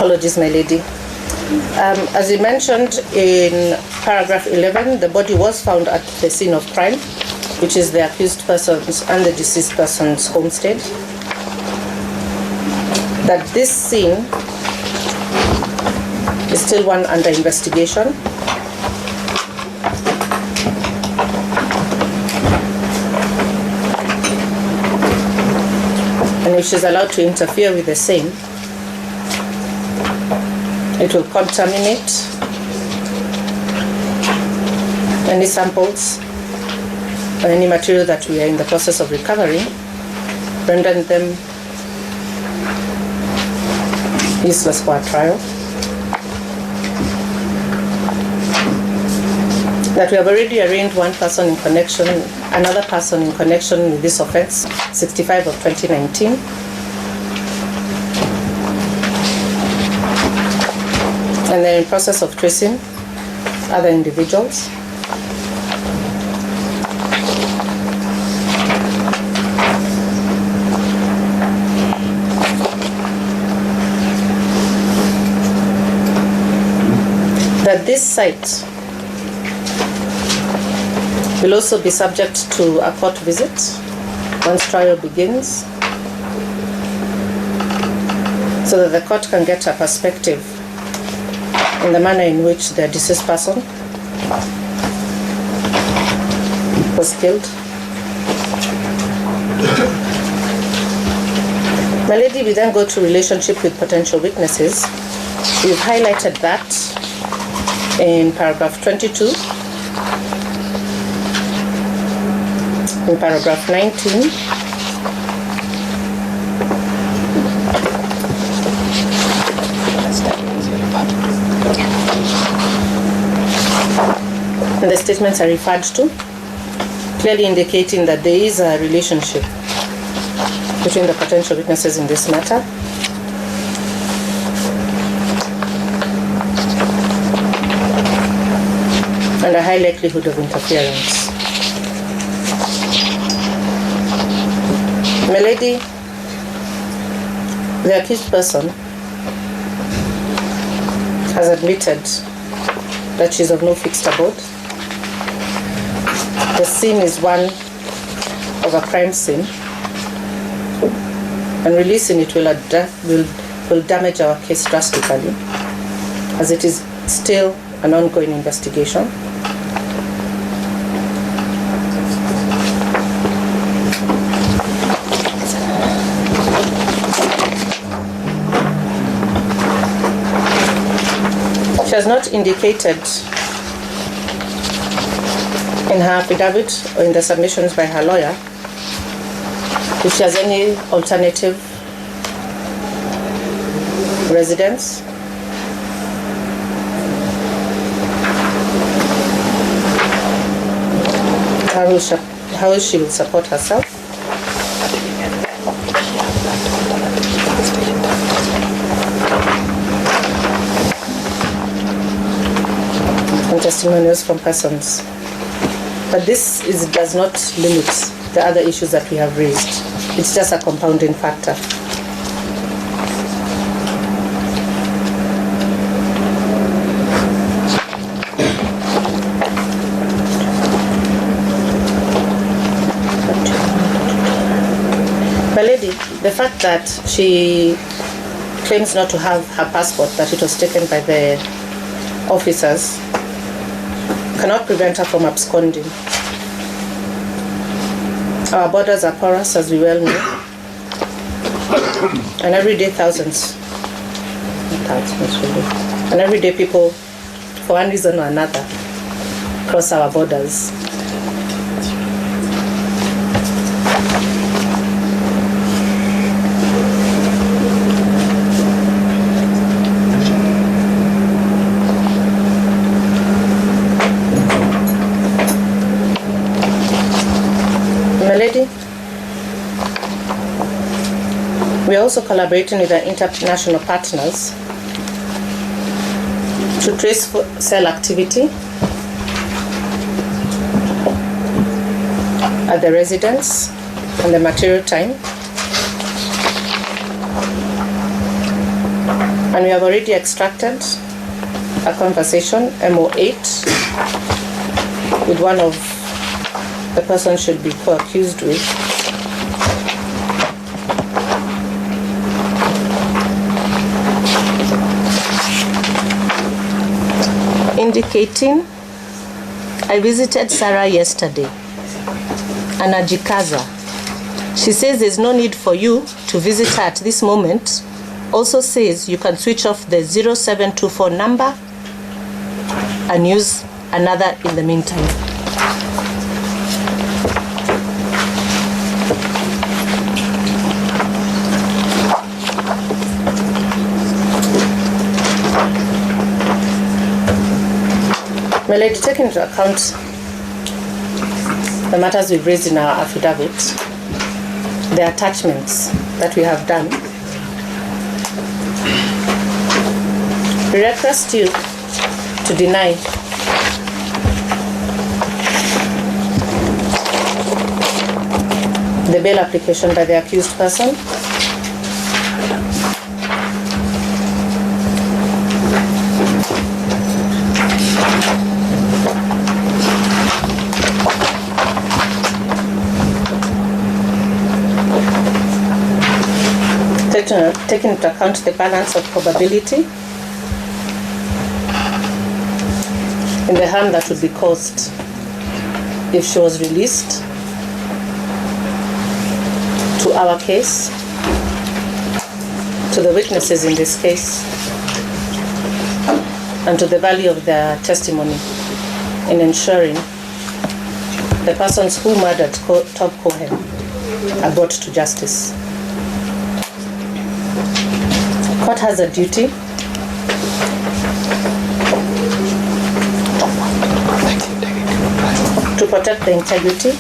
Apologies, my lady. As you mentioned in paragraph 11, the body was found at the scene of crime, which is the accused person's and the deceased person's homestead. That this scene is still one under investigation. And if she's allowed to interfere with the same, it will contaminate any samples or any material that we are in the process of recovering, rendering them useless for our trial. That we have already arraigned another person in connection with this offense, 65 of 2019. And they're in process of tracing other individuals. That this site will also be subject to a court visit once trial begins, so that the court can get a perspective in the manner in which the deceased person was killed. My lady, we then go to relationship with potential witnesses. We've highlighted that in paragraph 22, in paragraph 19, and the statements are referred to, clearly indicating that there is a relationship between the potential witnesses in this matter. And a high likelihood of interference. My lady, the accused person has admitted that she is of no fixed abode. The scene is one of a crime scene, and releasing it will damage our case drastically, as it is still an ongoing investigation. She has not indicated in her affidavit or in the submissions by her lawyer if she has any alternative residence. How she will support herself. And testimonials from persons. But this does not limit the other issues that we have raised. It's just a compounding factor. My lady, the fact that she claims not to have her passport, that it was taken by the officers, cannot prevent her from absconding. Our borders are porous, as we well know, and every day and every day people, for one reason or another, cross our borders. My lady, we are also collaborating with our international partners to trace cell activity at the residence and the material time. And we have already extracted a conversation, MO8, with one of the person should be co-accused with. Indicating, I visited Sarah yesterday. Anajikaza. She says there's no need for you to visit her at this moment. Also says you can switch off the 0724 number and use another in the meantime. My lady, take into account the matters we've raised in our affidavit, the attachments that we have done. We request you to deny the bail application by the accused person. Taking into account the balance of probability in the harm that would be caused if she was released to our case, to the witnesses in this case, and to the value of their testimony in ensuring the persons who murdered Tob Cohen are brought to justice. Court has a duty to protect the integrity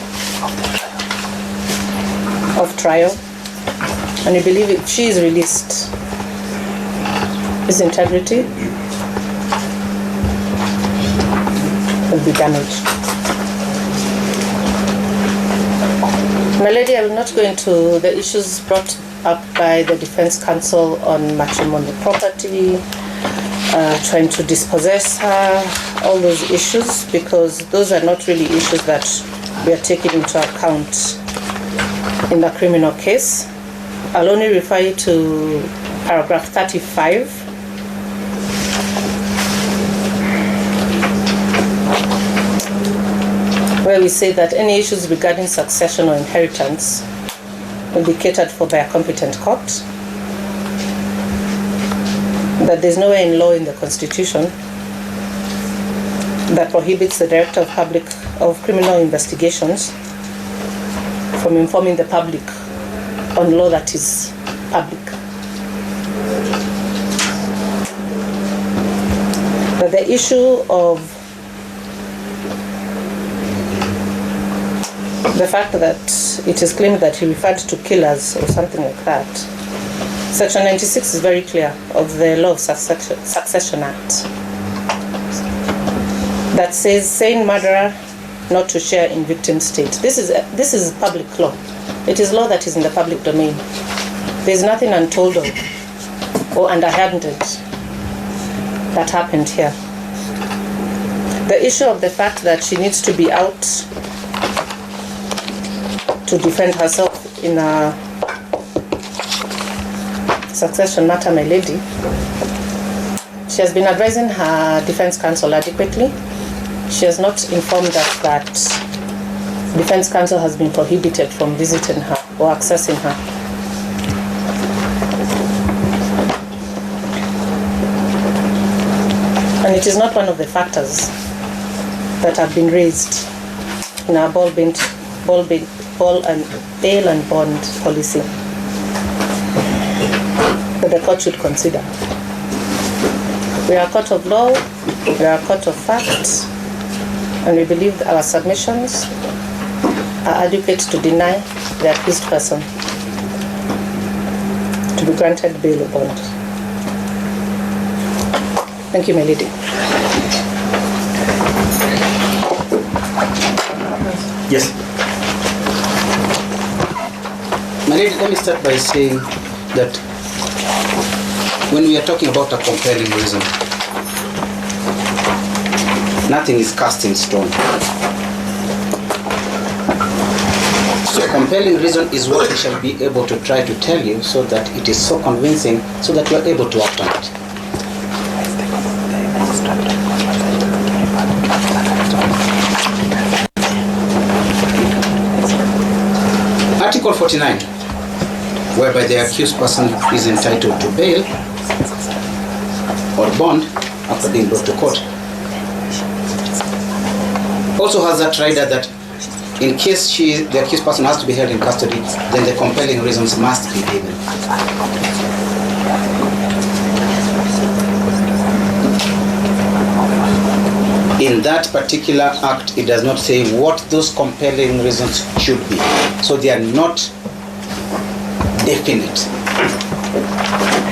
of trial, and we believe if she is released, his integrity will be damaged. My lady, I will not go into the issues brought up by the defense counsel on matrimonial property, trying to dispossess her, all those issues, because those are not really issues that we are taking into account in the criminal case. I'll only refer you to paragraph 35, where we say that any issues regarding succession or inheritance will be catered for by a competent court, that there's nowhere in law in the Constitution that prohibits the Director of Criminal Investigations from informing the public on law that is public. But the issue of the fact that it is claimed that he referred to killers or something like that. Section 96 is very clear of the Law of Succession Act that says saying murderer not to share in victim's state. This is public law. It is law that is in the public domain. There is nothing untold of or underhanded that happened here. The issue of the fact that she needs to be out to defend herself in a succession matter, my lady. She has been advising her defense counsel adequately. She has not informed us that defense counsel has been prohibited from visiting her or accessing her. And it is not one of the factors that have been raised in our bail and bond policy that the court should consider. We are a court of law, we are a court of facts, and we believe that our submissions are adequate to deny the accused person to be granted bail or bond. Thank you, my lady. Yes. My lady, let me start by saying that when we are talking about a compelling reason, nothing is cast in stone. So compelling reason is what we shall be able to try to tell you so that it is so convincing so that you are able to act on it. Article 49, whereby the accused person is entitled to bail or bond after being brought to court, also has that rider that in case the accused person has to be held in custody, then the compelling reasons must be given. In that particular act, it does not say what those compelling reasons should be. So they are not definite.